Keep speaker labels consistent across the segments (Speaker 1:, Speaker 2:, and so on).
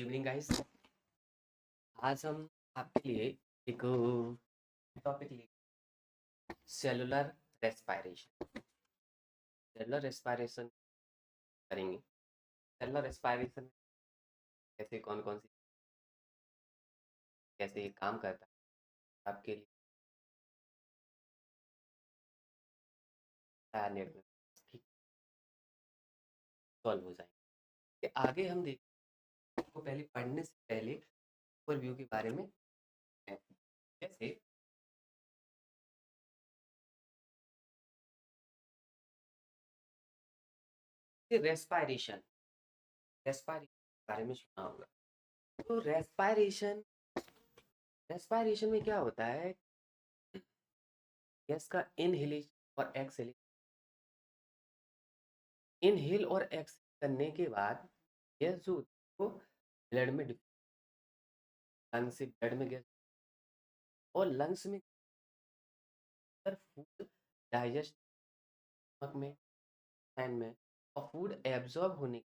Speaker 1: Evening guys. आज हम आपके लिए एक टॉपिक लिए सेलुलर रेस्पायरेशन। सेलुलर रेस्पायरेशन करेंगे। सेलुलर रेस्पायरेशन कैसे कौन कौन सी कैसे ये काम करता है आपके लिए नेट में ठीक सॉल्व हो जाएंगे। आगे हम देखें को पहले पढ़ने से पहले ओवरव्यू के बारे में है। जैसे रेस्पायरेशन रेस्पायरेशन के बारे में सुना होगा। तो रेस्पायरेशन रेस्पायरेशन में क्या होता है? गैस का इनहेलेशन और एक्सहेलेशन। इनहेल और एक्सहेल करने के बाद गैस जो वो ब्लड में लंग से ब्लड में गैस और लंग्स में फूड डाइजेस्ट में फैन में और फूड एब्जॉर्ब होने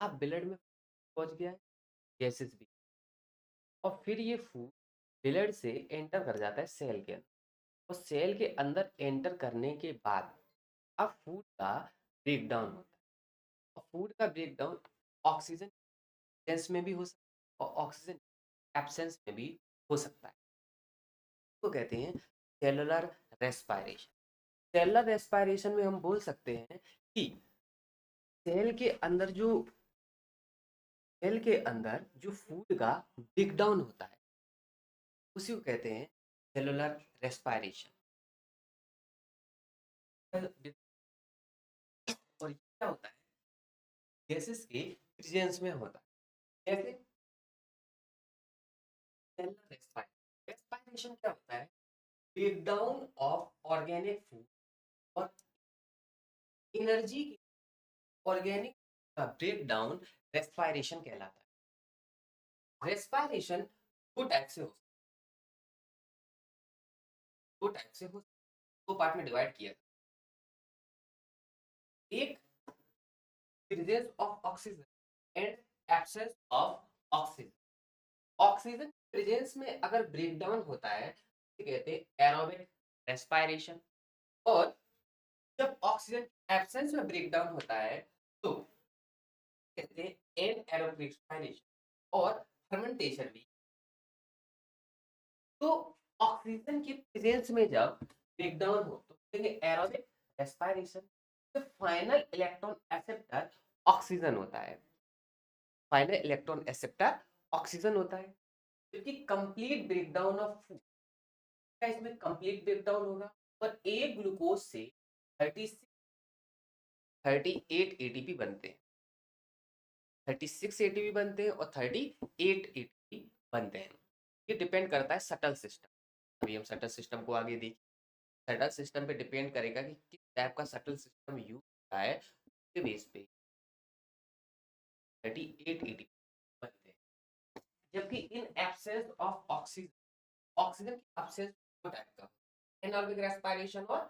Speaker 1: अब ब्लड में पहुंच गया है गैसेस भी और फिर ये फूड ब्लड से एंटर कर जाता है सेल के अंदर और सेल के अंदर एंटर करने के बाद अब फूड का ब्रेकडाउन होता है और फूड का ब्रेकडाउन ऑक्सीजन प्रेजेंस में भी हो सकता है और ऑक्सीजन एब्सेंस में भी हो सकता है। तो कहते हैं सेलुलर रेस्पायरेशन। सेलुलर रेस्पायरेशन में हम बोल सकते हैं कि सेल के अंदर जो फूड का ब्रेकडाउन होता है उसी को कहते हैं सेलुलर रेस्पायरेशन। और ये क्या होता है? गैसेस के प्रेजेंस में होता है। जैसे सेलुलर रेस्पायरेशन क्या होता है? ब्रेकडाउन ऑफ ऑर्गेनिक फूड और एनर्जी ऑर्गेनिक का ब्रेकडाउन रेस्पायरेशन कहलाता है। रेस्पायरेशन दो टाइप से हो दो पार्ट में डिवाइड किया। एक presence of oxygen and absence of oxygen. Oxygen presence में अगर ब्रेकडाउन होता है तो कहते हैं एरोबिक रेस्पायरेशन और जब ऑक्सीजन एब्सेंस में ब्रेकडाउन होता है तो कहते हैं एनएरोबिक रेस्पायरेशन और फर्मेंटेशन भी। तो ऑक्सीजन की प्रेजेंस में जब ब्रेकडाउन हो तो कहेंगे एरोबिक रेस्पायरेशन। तो फाइनल इलेक्ट्रॉन एक्सेप्टर ऑक्सीजन होता है। फाइनल इलेक्ट्रॉन एक्सेप्टर ऑक्सीजन होता है क्योंकि कंप्लीट ब्रेकडाउन ऑफ फूड का इसमें कंप्लीट ब्रेकडाउन होगा और एक ग्लूकोज से 38 एटीपी बनते हैं। 36 एटीपी बनते हैं और 38 एटीपी बनते हैं। ये डिपेंड करता है सटल सिस्टम। अभी हम सटल सिस्टम को आगे देखें। सटल सिस्टम पे डिपेंड करेगा कि किस टाइप का सटल सिस्टम यूज होता है उसके बेस पे 38 एटीपी बनते हैं। जबकि इन एब्सेंस ऑफ ऑक्सीजन की एब्सेंस दो टाइप का एनारोबिक रेस्पिरेशन और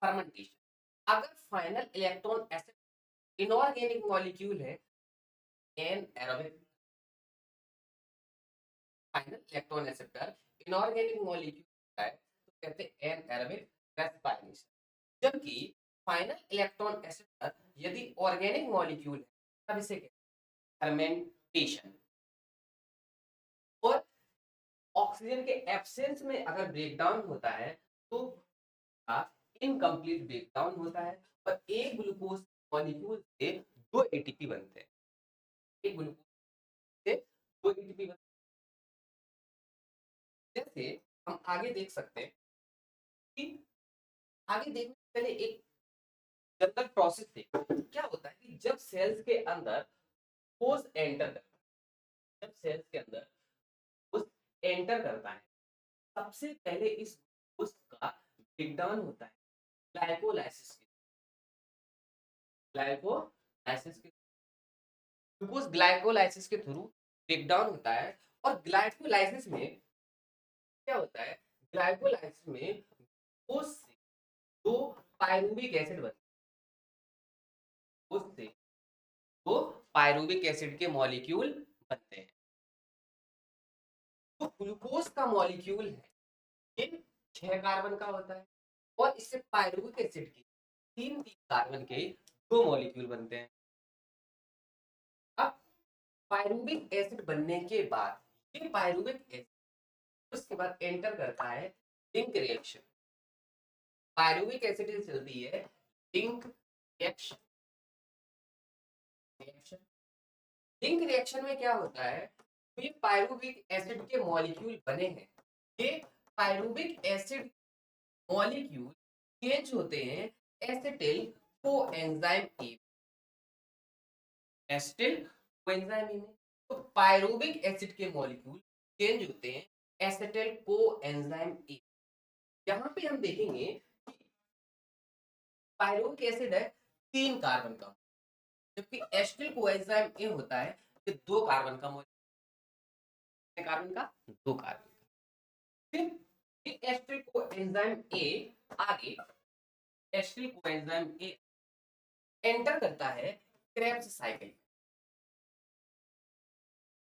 Speaker 1: फर्मेंटेशन। अगर final electron accept inorganic molecule है anaerobic final electron acceptor inorganic molecule है तो कहते हैं एनएरोबिक रेस्पिरेशन। जबकि फाइनल इलेक्ट्रॉन एक्सेप्टर यदि ऑर्गेनिक मॉलिक्यूल है तब इसे कहते हैं फर्मेंटेशन। और ऑक्सीजन के एब्सेंस में अगर ब्रेकडाउन होता है तो इनकम्प्लीट ब्रेकडाउन होता है और एक ग्लूकोज मॉलिक्यूल से दो एटीपी बनते हैं। एक ग्लूकोज से दो एटीपी बनते हैं। जैसे हम आगे देख सकते हैं कि आगे देखने से पहले एक जनरल प्रोसेस थे। क्या होता है कि जब सेल्स के अंदर ग्लूकोज एंटर करता है, जब सेल्स के अंदर ग्लूकोज एंटर करता है सबसे पहले इस ग्लूकोज का ब्रेकडाउन होता है ग्लाइकोलाइसिस के ग्लाइकोलाइसिस के ग्लूकोज ग्लाइकोलाइसिस के थ्रू ब्रेकडाउन होता है। और ग्लाइकोलाइसिस में क्या होता है? ग्लाइकोलाइसिस में ग्लूकोज से दो पायरुविक एसिड बनते हैं। ग्लूकोज से दो पायरुविक एसिड के मॉलिक्यूल बनते हैं। तो ग्लूकोज का मॉलिक्यूल है, ये 6 कार्बन का होता है और इससे पायरुविक एसिड के 3-3 कार्बन के 2 मॉलिक्यूल बनते हैं। अब पायरुविक एसिड बनने के बाद ये पायरुविक एसिड उसके बाद एंटर करता है लिंक रिएक्शन। पायरुविक एसिड से चलती है लिंक रिएक्शन। लिंक रिएक्शन में क्या होता है, तो ये पायरुविक एसिड के मॉलिक्यूल बने हैं, ये पायरुविक एसिड मॉलिक्यूल चेंज होते हैं acetyl coenzyme A, acetyl coenzyme A में। तो पायरुविक एसिड के मॉलिक्यूल चेंज होते हैं एसिटिल कोएंजाइम ए। यहाँ पे हम देखेंगे कि पायरुविक एसिड है 3 कार्बन का, जबकि एसिटिल कोएंजाइम ए होता है ये 2 कार्बन का मॉलिक्यूल, कार्बन का 2 कार्बन का। फिर ये एसिटिल कोएंजाइम ए आगे एसिटिल कोएंजाइम ए एंटर करता है Krebs cycle.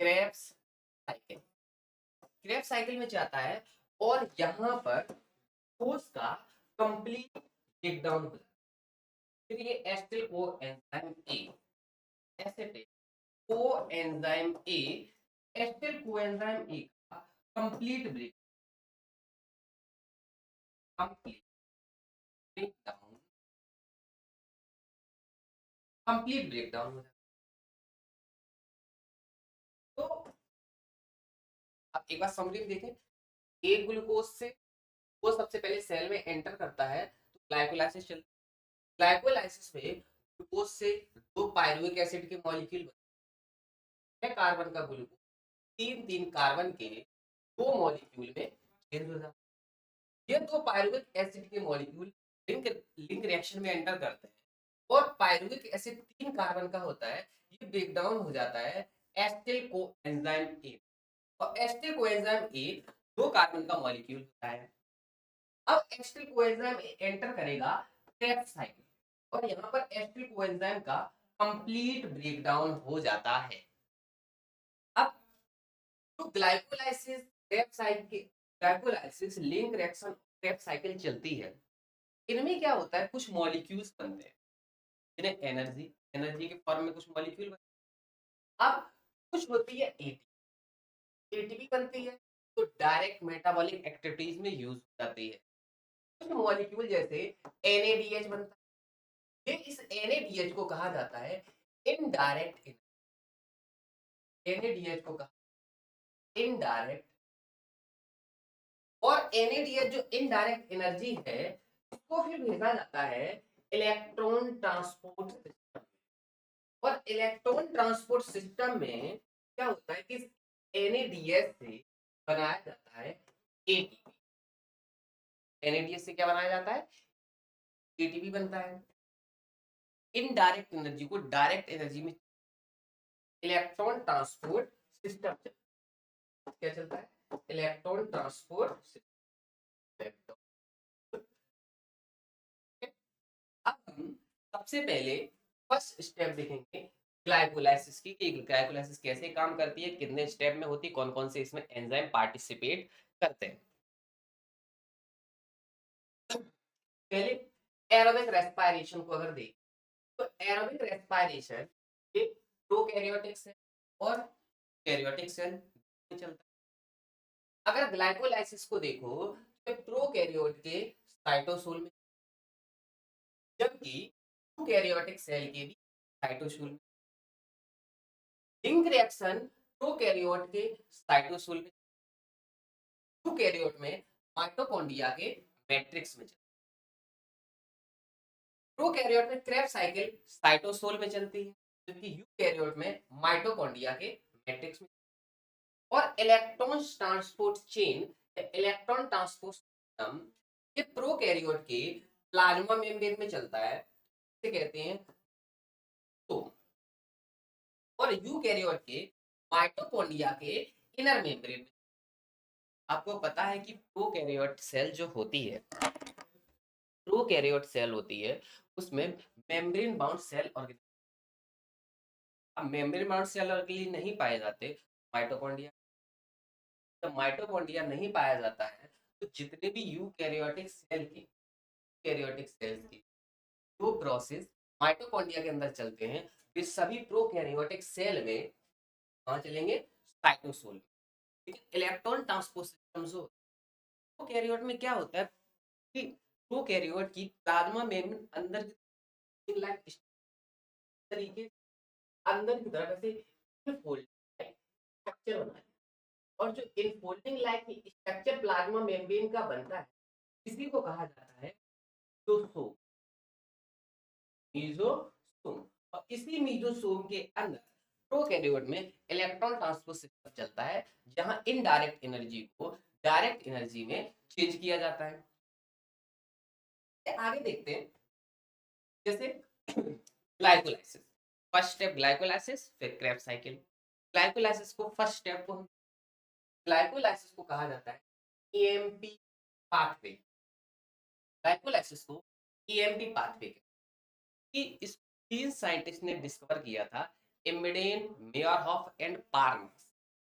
Speaker 1: Krebs cycle, Krebs cycle में जाता है और यहाँ पर फोर्स का कंप्लीट ब्रेकडाउन होता है। फिर ये acetyl coenzyme A, acetyl coenzyme A, acetyl coenzyme A का कंप्लीट ब्रेकडाउन, कंप्लीट ब्रेकडाउन हो जाता है। तो अब एक बार समरी में देखें, एक ग्लूकोज से वो सबसे पहले सेल में एंटर करता है तो ग्लाइकोलाइसिस चलता है। ग्लाइकोलाइसिस में ग्लूकोज से 2 पायरुविक एसिड के मॉलिक्यूल बनते हैं, कार्बन का ग्लूकोज 3-3 कार्बन के 2 मॉलिक्यूल में चेंज हो जाता है। ये 2 पायरुविक एसिड के मॉलिक्यूल लिंक रिएक्शन में एंटर करते हैं और पायरुविक एसिड 3 कार्बन का होता है, ये ब्रेकडाउन हो जाता है एसिटिल कोएंजाइम ए, और एसिटिल कोएंजाइम ए 2 कार्बन का मॉलिक्यूल होता है। अब एसिटिल कोएंजाइम ए एंटर करेगा क्रेब्स साइकिल और यहाँ पर एसिटिल कोएंजाइम का कंप्लीट ब्रेकडाउन हो जाता है। अब तो glycolysis Krebs cycle, glycolysis link reaction Krebs cycle चलती है, इनमें क्या होता है कुछ मॉलिक्यूल्स बनते हैं जिन्हें एनर्जी, एनर्जी के फॉर्म में कुछ मॉलिक्यूल बनते हैं। अब कुछ होती है एटीपी, एटीपी बनती है तो डायरेक्ट मेटाबॉलिक एक्टिविटीज में यूज हो जाती है। कुछ मॉलिक्यूल जैसे एनएडीएच बनता है, ये इस एनएडीएच को कहा जाता है इनडायरेक्ट, एनएडीएच को कहा इनडायरेक्ट, और एनएडीएच जो इनडायरेक्ट एनर्जी है उसको फिर भेजा जाता है इलेक्ट्रॉन ट्रांसपोर्ट सिस्टम। और इलेक्ट्रॉन ट्रांसपोर्ट सिस्टम में क्या होता है कि एनएडीएच से बनाया जाता है एटीपी। एनएडीएच से क्या बनाया जाता है, एटीपी बनता है। इनडायरेक्ट एनर्जी को डायरेक्ट एनर्जी में इलेक्ट्रॉन ट्रांसपोर्ट सिस्टम क्या चलता है, इलेक्ट्रॉन ट्रांसपोर्ट सिस्टम। अब हम सबसे पहले फर्स्ट स्टेप देखेंगे ग्लाइकोलाइसिस की, कि ग्लाइकोलाइसिस कैसे काम करती है, कितने स्टेप में होती है, कौन कौन से इसमें एंजाइम पार्टिसिपेट करते हैं। पहले एरोबिक रेस्पिरेशन को अगर देखें तो एरोबिक रेस्पिरेशन ये प्रोकैरियोटिक सेल और कैरियोटिक सेल में चलता है। अगर ग्लाइकोलाइसिस को देखो तो प्रोकैरियोट के साइटोसोल में, जबकि यूकैरियोटिक सेल के भी साइटोसोल में। लिंक रिएक्शन प्रोकैरियोट के साइटोसोल में, यूकैरियोट में माइटोकॉन्ड्रिया के मैट्रिक्स में। प्रोकैरियोट में क्रेब्स साइकिल साइटोसोल में चलती है, जबकि यूकैरियोट में माइटोकॉन्ड्रिया के मैट्रिक्स में। और electron transport chain, electron transport system ये प्रोकैरियोट के प्लाज्मा मेम्ब्रेन में चलता है, इसे कहते हैं तो, और यूकैरियोट के माइटोकॉन्ड्रिया के इनर मेम्ब्रेन में। आपको पता है कि प्रोकैरियोट सेल जो होती है, प्रोकैरियोट सेल होती है उसमें मेम्ब्रेन बाउंड सेल ऑर्गेनिज्म, अब मेम्ब्रेन बाउंड सेल नहीं पाए जाते माइटोकॉन्ड्रिया। जब माइटोकॉन्ड्रिया नहीं पाया जाता है तो जितने भी यूकैरियोटिक सेल्स की जो प्रोसेस माइटोकॉन्ड्रिया के अंदर चलते हैं वे सभी प्रोकैरियोटिक सेल में कहाँ चलेंगे, साइटोसोल। लेकिन इलेक्ट्रॉन ट्रांसपोर्ट सिस्टम जो प्रोकैरियोट में क्या होता है कि प्रोकैरियोट की प्लाज्मा मेम्ब्रेन अंदर की लाइक इस तरीके अंदर की तरफ ऐसे फोल्ड स्ट्रक्चर बना है, और जो infolding like structure plasma membrane का बनता है इसी को कहा जाता है मीजोसोम। मीजोसोम, और इसी मीजोसोम के अंदर प्रोकैरियोट में इलेक्ट्रॉन ट्रांसपोर्ट सिस्टम चलता है जहां इनडायरेक्ट एनर्जी को डायरेक्ट एनर्जी में चेंज किया जाता है। आगे देखते हैं जैसे ग्लाइकोलाइसिस। फर्स्ट स्टेप ग्लाइकोलाइसिस, फिर क्रेब्स साइकिल। ग्लाइकोलाइसिस को फर्स्ट स्टेप को ग्लाइकोलाइसिस को कहा जाता है ईएमपी पाथवे। ग्लाइकोलाइसिस को ईएमपी पाथवे कि इस तीन साइंटिस्ट ने डिस्कवर किया था, इम्बेडेन, मेयरहोफ एंड पार्नास।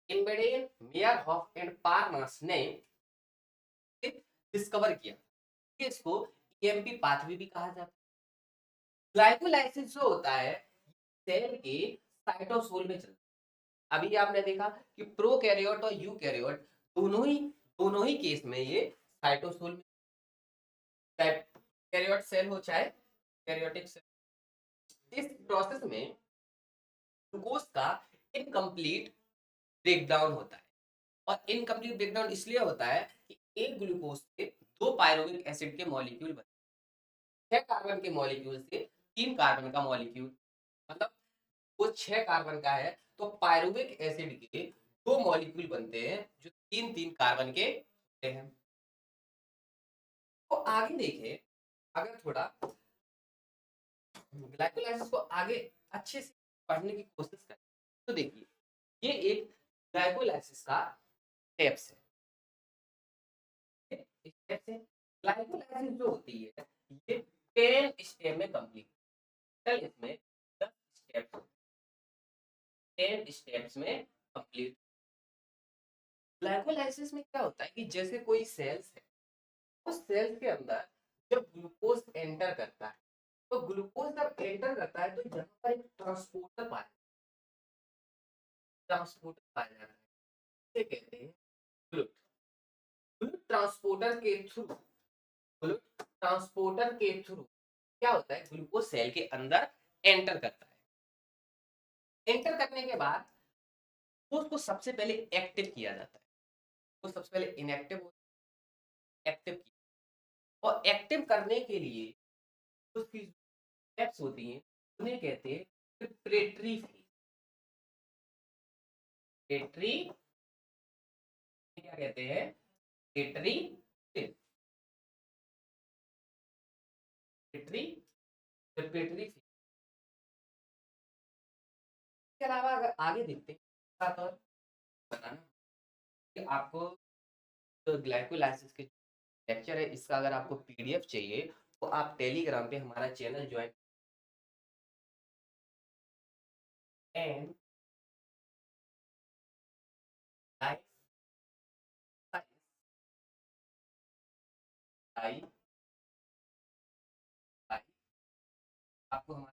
Speaker 1: इम्बेडेन, मेयरहोफ एंड पार्नास ने डिस्कवर किया कि इसको ईएमपी पाथवे भी कहा जाता है। ग्लाइकोलाइसिस जो होता है सेल के साइटोसोल में चलता है। अभी आपने देखा कि प्रोकैरियोट और यूकैरियोट दोनों ही केस में ये साइटोसोल में, चाहे कैरियोट सेल हो चाहे कैरियोटिक सेल। इस प्रोसेस में ग्लूकोज का इनकम्प्लीट ब्रेकडाउन होता है, और इनकम्प्लीट ब्रेकडाउन इसलिए होता है कि एक ग्लूकोज से दो पायरुविक एसिड के मॉलिक्यूल बनते हैं। 6 कार्बन के मॉलिक्यूल से 3 कार्बन का मॉलिक्यूल, मतलब वो 6 कार्बन का है तो पायरुविक एसिड के 2 मॉलिक्यूल बनते हैं जो 3-3 कार्बन के होते हैं। तो आगे देखें, अगर थोड़ा ग्लाइकोलाइसिस को आगे अच्छे से पढ़ने की कोशिश करें तो देखिए ये एक ग्लाइकोलाइसिस का स्टेप्स है। स्टेप्स है, ग्लाइकोलाइसिस जो होती है ये 10 स्टेप में कंप्लीट, टोटल इसमें 10 स्टेप्स, 10 स्टेप्स में कंप्लीट। ग्लाइकोलाइसिस में क्या होता है कि जैसे कोई सेल्स है, उस सेल्स के अंदर जब ग्लूकोज एंटर करता है तो ग्लूकोज जब एंटर करता है तो यहाँ पर एक ट्रांसपोर्टर पाया जाता है, इसे कहते हैं ग्लूट। ग्लूट ट्रांसपोर्टर के थ्रू क्या होता है, ग्लूकोज सेल के अंदर एंटर करता है। एंटर करने के बाद उसको सबसे पहले एक्टिव किया जाता है, वो सबसे पहले इनएक्टिव एक्टिव किया, और एक्टिव करने के लिए उसकी स्टेप्स होती हैं उन्हें कहते हैं प्रिपरेटरी फेज। प्रिपरेटरी क्या कहते हैं, प्रिपरेटरी फेज, प्रिपरेटरी फेज। इसके अलावा अगर आगे देखते हैं बात और बताना कि आपको तो ग्लाइकोलाइसिस के लेक्चर है, इसका अगर आपको पीडीएफ चाहिए तो आप टेलीग्राम पे हमारा channel join and like I आपको हमारा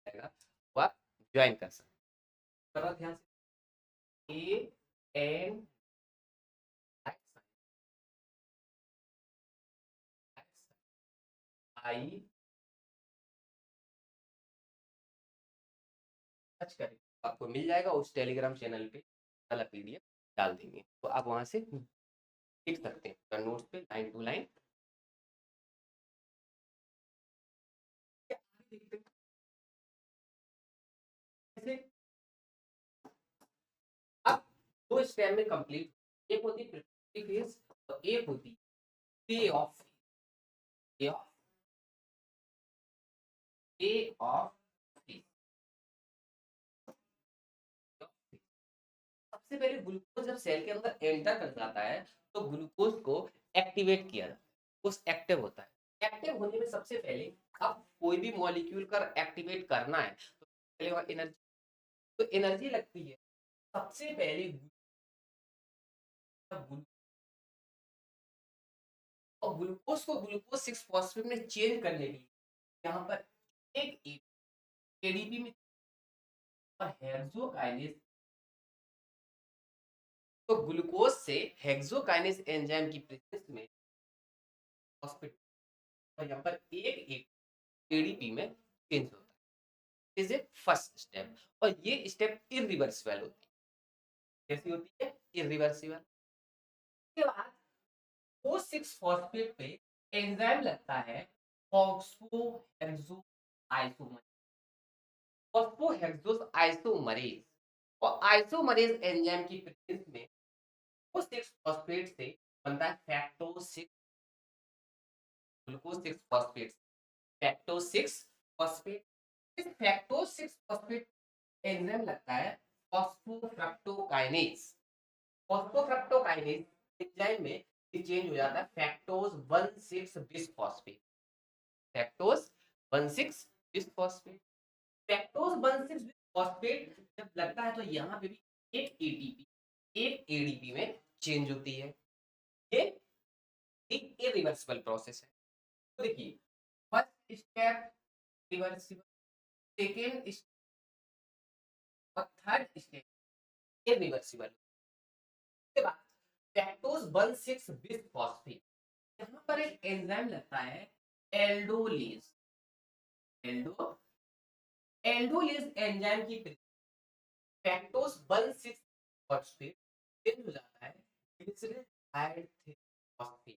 Speaker 1: रहेगा, वो आप ज्वाइन कर सकते हैं। थोड़ा ध्यान से ए एन आई सर्च करें आपको मिल जाएगा, उस टेलीग्राम चैनल पे वाला पीडीएफ डाल देंगे तो आप वहां से लिख सकते हैं नोट्स पे लाइन टू लाइन। अब दो स्टेप में कंप्लीट, एक होती प्रिपरेटरी फेज और एक होती पे ऑफ पे ऑफ पे ऑफ फेज। सबसे पहले ग्लूकोज जब सेल के अंदर एंटर कर जाता है तो ग्लूकोज को एक्टिवेट किया जाता है, उस एक्टिव होता है। एक्टिव होने में सबसे पहले अब कोई भी मॉलिक्यूल कर एक्टिवेट करना है तो पहले वहां एनर्जी तो एनर्जी लगती है सबसे पहले ग्लूकोज, और ग्लूकोज को ग्लूकोज 6 फॉस्फेट में चेंज करने के लिए यहाँ पर एक एडीपी में और हेक्सोकाइनेज, तो ग्लूकोज से हेक्सोकाइनेज एंजाइम की प्रेजेंस में फॉस्फेट, और यहाँ पर एक एडीपी में चेंज होता है, इज ए फर्स्ट स्टेप। और ये स्टेप इरिवर्सिबल होती है। कैसी होती है? इरिवर्सिबल। उसके बाद वो 6 फॉस्फेट पे एंजाइम लगता है फॉस्फोहेक्सो आइसोमरेज, फॉस्फोहेक्सोस आइसोमरेज। और आइसोमरेज एंजाइम की प्रेजेंस में वो 6 फॉस्फेट से बनता है फैक्टोज 6, ग्लूकोज 6 फॉस्फेट, फैक्टोज 6 फॉस्फेट। इस फैक्टोज 6 फॉस्फेट एंजाइम लगता है फॉस्फोफ्रक्टोकाइनेज, फॉस्फोफ्रक्टोकाइनेज एंजाइम में ये चेंज हो जाता है फैक्टोज 1,6 बिसफॉस्फेट, फैक्टोज 1,6 बिसफॉस्फेट। फैक्टोज 1,6 बिसफॉस्फेट जब लगता है तो यहाँ पे भी एक एटीपी एक एडीपी में चेंज होती है। ये एक इरिवर्सिबल प्रोसेस है। तो देखिए, first step reversible, second step और थर्ड स्टेप इरिवर्सिबल। उसके बाद फैक्टोज 1,6 बिसफॉस्फेट, यहाँ पर एक एंजाइम लगता है एल्डोलेज, एल्डो एल्डोलेज एंजाइम की फैक्टोज 1,6 फॉस्फेट चेंज हो जाता है ग्लिसरॉल्डिहाइड 3 फॉस्फेट,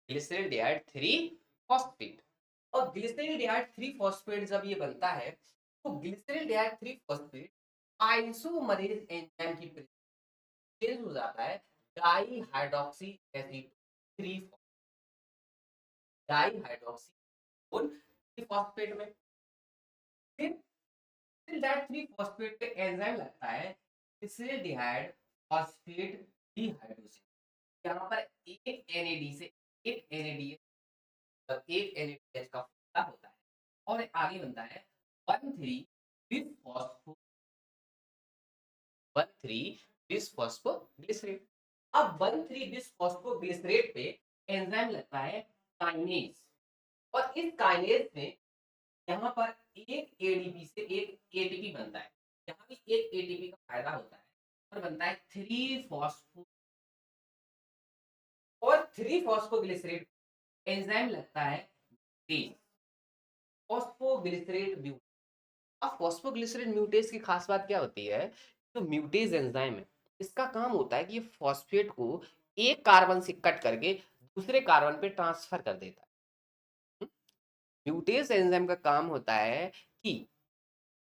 Speaker 1: ग्लिसरॉल्डिहाइड 3 फॉस्फेट। और ग्लिसरॉल्डिहाइड 3 फॉस्फेट जब ये बनता है तो ग्लिसरॉल्डिहाइड 3 फॉस्फेट आइसोमरेज एंजाइम की चेंज हो जाता है डाइहाइड्रॉक्सी एसिड 3, डाइहाइड्रॉक्सी 3 फॉस्फेट में। फिर दैट 3 फॉस्फेट पे एंजाइम लगता है ग्लिसरॉल्डिहाइड फॉस्फेट डिहाइड्रोजिनेज। यहाँ पर एक एनएडी से एक एनएडीएच, एक एनएडीएच का फार्मूला होता है और आगे बनता है 1,3 बिसफॉस्फो 1,3 बिसफॉस्फोग्लिसरेट। अब 1,3 बिसफॉस्फोग्लिसरेट पे एंजाइम लगता है काइनेज, और इस काइनेज में यहाँ पर एक एडीपी से एक एटीपी बनता है। यहाँ भी एक एटीपी का फायदा होता है और बनता है 3 फॉस्फो, और 3 फॉस्फोग्लिसरेट एंजाइम लगता है बेस फॉस्फोग्लिसरेट म्यूटेज। अब फॉस्फोग्लिसरेट म्यूटेज की खास बात क्या होती है? जो म्यूटेज एंजाइम है इसका काम होता है कि ये फॉस्फेट को एक कार्बन से कट करके दूसरे कार्बन पे ट्रांसफर कर देता है। म्यूटेज एंजाइम का काम होता है कि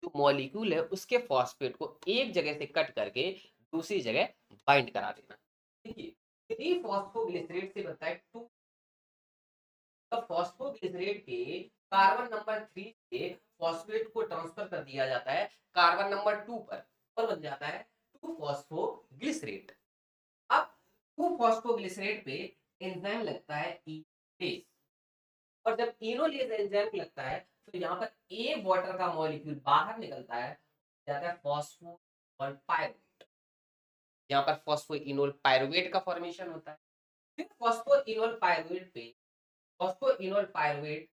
Speaker 1: जो मॉलिक्यूल है उसके फॉस्फेट को एक जगह से कट करके दूसरी जगह बाइंड करा देना। देखिए, 3 फॉस्फोग्लिसरेट से बनता है 2, तो फॉस्फोग्लिसरेट के कार्बन नंबर 3 से फॉस्फेट को ट्रांसफर कर दिया जाता है कार्बन नंबर 2 पर, और बन जाता है 2 फॉस्फोग्लिसरेट। अब 2 फॉस्फोग्लिसरेट पे एंजाइम लगता है इनोलेज, और जब इनोलेज एंजाइम लगता है तो यहाँ पर एक वाटर का मॉलिक्यूल बाहर निकलता है, जाता है फॉस्फो और पायरुवेट। यहाँ पर फॉस्फोइनोल पायरुवेट का फॉर्मेशन होता है। फिर फॉस्फोइनोल पायरुवेट पे फॉस्फोइनोल पायरुवेट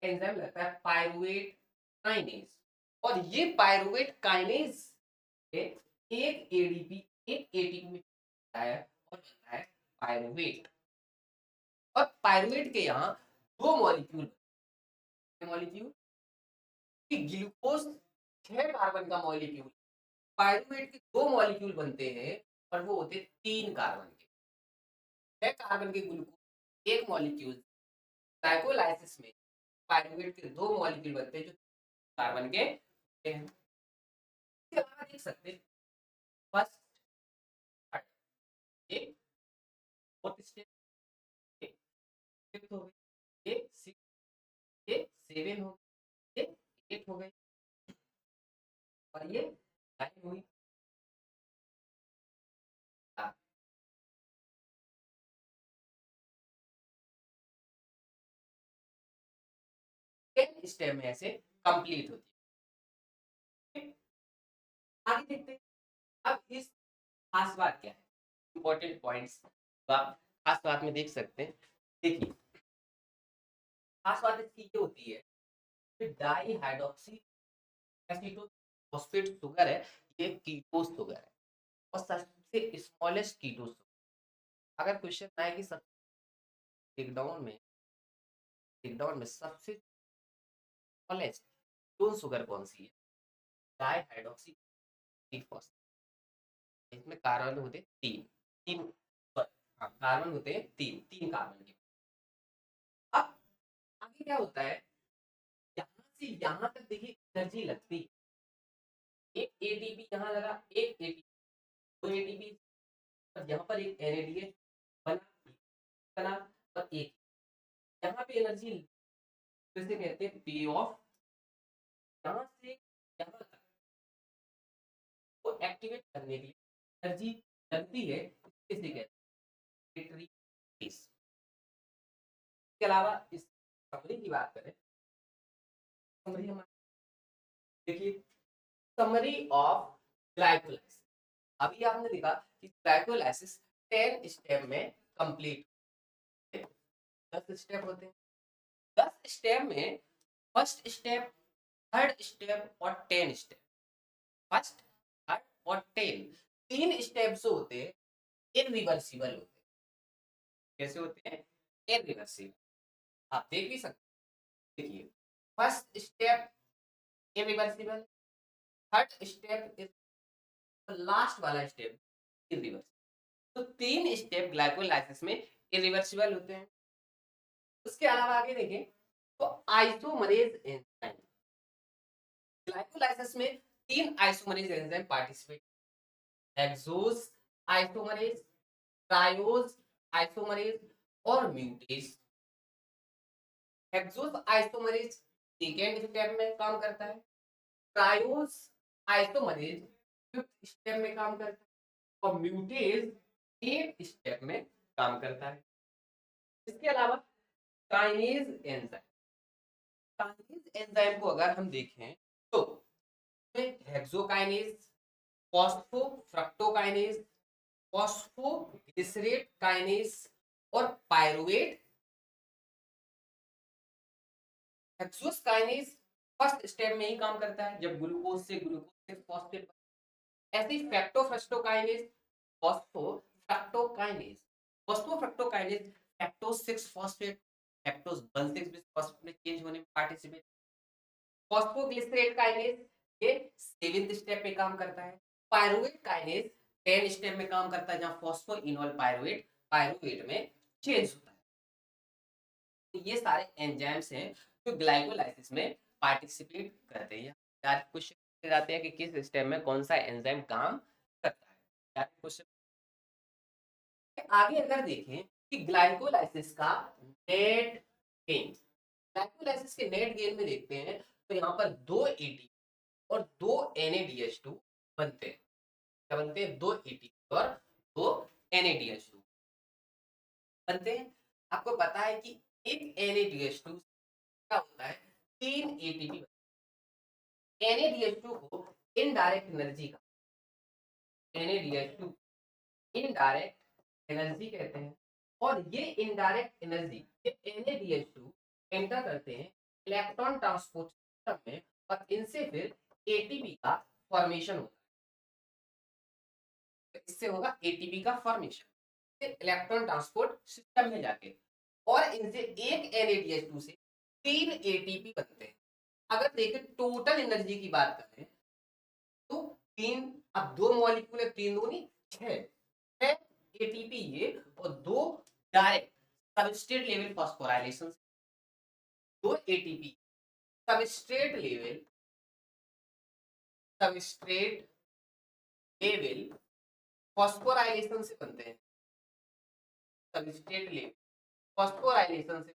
Speaker 1: एंजाइम लगता है पायरुवेट काइनेज, और ये पायरुवेट काइनेज से एक एडीपी एक एटीपी में बनता है और बनता है पायरुवेट। और पायरुवेट के यहाँ दो मॉलिक्यूल मॉलिक्यूल ग्लूकोज 6 कार्बन का मॉलिक्यूल, पायरुवेट के 2 मॉलिक्यूल बनते हैं और वो होते हैं 3 कार्बन के। 6 कार्बन के ग्लूकोज एक मॉलिक्यूल ग्लाइकोलाइसिस में पायरुवेट के 2 मॉलिक्यूल बनते हैं जो कार्बन के होते हैं। इसके अलावा देख सकते हैं फर्स्ट थर्ड, ये फोर्थ स्टेप, ये फिफ्थ हो गई, ये सिक्स, ये सेवन हो गई, ये एट हो गई, और ये नाइन हुई। 10 स्टेप में ऐसे कंप्लीट होती है। आगे देखते हैं। अब इस खास बात क्या है, इंपॉर्टेंट पॉइंट्स आप खास बात में देख सकते हैं। देखिए, खास बात इसकी ये होती है कि di hydroxy acetone phosphate sugar है, ये कीटोस शुगर है और सबसे स्मॉलेस्ट कीटोस। अगर क्वेश्चन आए कि सब ब्रेकडाउन में सबसे स्मॉलेस्ट कीटोन शुगर कौन सी है, डाई हाइड्रोक्सी फॉस्फेट। इसमें कार्बन होते हैं तीन, तीन sorry, हाँ, कार्बन होते हैं तीन, तीन कार्बन के। अब आगे क्या होता है, यहाँ से यहाँ तक देखिए एनर्जी लगती है। एक एटीपी यहाँ लगा, एक एटीपी, दो एटीपी, और यहाँ पर एक एनएडीएच बना बना और एक यहाँ पे एनर्जी, जिसे कहते हैं पे ऑफ। यहाँ से यहाँ तक को एक्टिवेट करने के लिए एनर्जी लगती है, इसे कहते हैं बैटरी केस। इसके अलावा इस समरी की बात करें, समरी हमारी देखिए, समरी ऑफ ग्लाइकोलाइसिस। अभी आपने देखा कि ग्लाइकोलाइसिस 10 स्टेप में कंप्लीट, 10 स्टेप होते हैं। 10 स्टेप में फर्स्ट स्टेप, थर्ड स्टेप और 10 स्टेप, फर्स्ट, थर्ड और 10, तीन स्टेप जो होते हैं इरिवर्सिबल होते हैं। कैसे होते हैं? इरिवर्सिबल। आप देख भी सकते हैं। देखिए, first step irreversible, third step is last वाला स्टेप इरिवर्सिबल। तो तीन स्टेप ग्लाइकोलाइसिस में इरिवर्सिबल होते हैं। उसके अलावा आगे देखें तो आइसोमरेज एंजाइम, ग्लाइकोलाइसिस में तीन isomerase enzyme participate, hexose isomerase, triose isomerase और mutase. Hexose isomerase second step में काम करता है, ट्रायोज आइसोमरेज फिफ्थ स्टेप में काम करता है और म्यूटेज एट स्टेप में काम करता है। इसके अलावा काइनेज एंजाइम, काइनेज एंजाइम को अगर हम देखें तो हेक्सोकाइनेज, फॉस्फोफ्रक्टोकाइनेज, फॉस्फोग्लिसरेट काइनेज और pyruvate. Hexose kinase first step में ही काम करता है, जब ग्लूकोज से फॉस्फेट। ऐसे ही फैक्टोफ्रस्टोकाइनेज, फॉस्फोफ्रक्टोकाइनेज, फॉस्फोफ्रक्टोकाइनेज फैक्टोज 6 फॉस्फेट, फैक्टोज 16 भी फॉस्फेट में चेंज होने में पार्टिसिपेट। फॉस्फोग्लिसरेट काइनेज ये 7th स्टेप पे काम करता है। पायरुवेट काइनेज 10 स्टेप में काम करता है, जहां फॉस्फोइनोल पायरुवेट पायरुवेट में चेंज होता है। तो ये सारे एंजाइम्स हैं जो ग्लाइकोलाइसिस में पार्टिसिपेट करते हैं। यार क्वेश्चन जाते हैं कि किस स्टेप में कौन सा एंजाइम काम करता है। यार क्वेश्चन आगे अगर देखें कि ग्लाइकोलाइसिस का नेट गेन, ग्लाइकोलाइसिस के नेट गेन में देखते हैं तो यहाँ पर दो एटीपी और दो NADH2 बनते हैं। क्या बनते हैं? दो एटीपी और दो NADH2 बनते हैं। आपको पता है कि एक NADH2 क्या होता है, तीन एटीपी। NADH2 को इनडायरेक्ट एनर्जी का, NADH2 इनडायरेक्ट एनर्जी कहते हैं। और ये इनडायरेक्ट एनर्जी ये NADH2 एंटर करते हैं इलेक्ट्रॉन ट्रांसपोर्ट सिस्टम में और इनसे फिर एटीपी का फॉर्मेशन होता है। इससे होगा एटीपी का फॉर्मेशन इलेक्ट्रॉन ट्रांसपोर्ट सिस्टम में जाके, और इनसे एक NADH2 से तीन एटीपी बनते हैं। अगर देखें टोटल एनर्जी की बात करें तो तीन, अब दो मॉलिक्यूल है, तीन दूनी छह एटीपी ये और दो डायरेक्ट सबस्ट्रेट लेवल फॉस्फोराइलेशन, दो एटीपी सबस्ट्रेट लेवल फॉस्फोराइलेशन से बनते हैं, सबस्ट्रेट लेवल फॉस्फोराइलेशन से।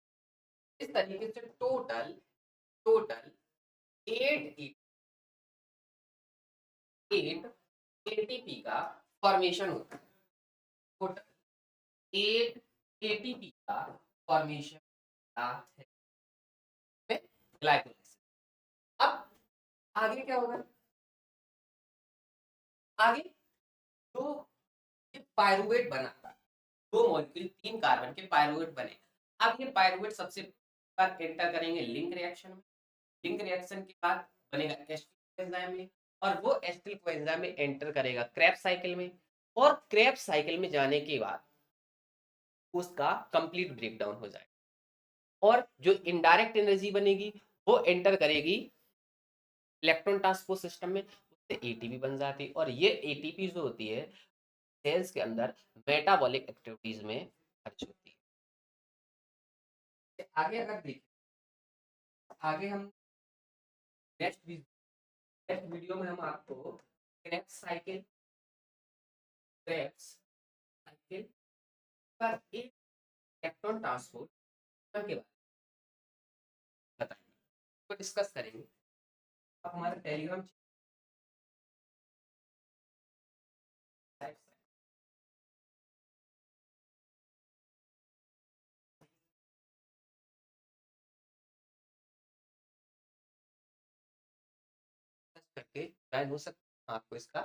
Speaker 1: इस तरीके से टोटल टोटल 8 एटीपी का फॉर्मेशन होता है। टोटल 8 एटीपी का फॉर्मेशन है ग्लाइकोलाइसिस। अब आगे क्या होगा, आगे जो ये पायरुवेट बना, 2 मॉलिक्यूल 3 कार्बन के पायरुवेट बने। अब ये पायरुवेट सबसे बार एंटर करेंगे लिंक रिएक्शन में। लिंक रिएक्शन के बाद बनेगा एस्टिल कोएंजाइम में, और वो एस्टिल कोएंजाइम में एंटर करेगा क्रेब्स साइकिल में, और क्रेब्स साइकिल में जाने के बाद उसका कंप्लीट ब्रेकडाउन हो जाएगा, और जो इनडायरेक्ट एनर्जी बनेगी वो एंटर करेगी इलेक्ट्रॉन ट्रांसपोर्ट सिस्टम में, उससे एटीपी बन जाती है, और ये एटीपी जो होती है सेल्स के अंदर मेटाबॉलिक एक्टिविटीज में खर्च होती है। आगे अगर देखें, आगे हम नेक्स्ट वीडियो में हम आपको क्रेब्स साइकिल, क्रेब्स साइकिल पर एक इलेक्ट्रॉन ट्रांसपोर्ट के बारे में बताएंगे, तो डिस्कस करेंगे। आप हमारे टेलीग्राम करके ज्वाइन हो सकते हैं, आपको इसका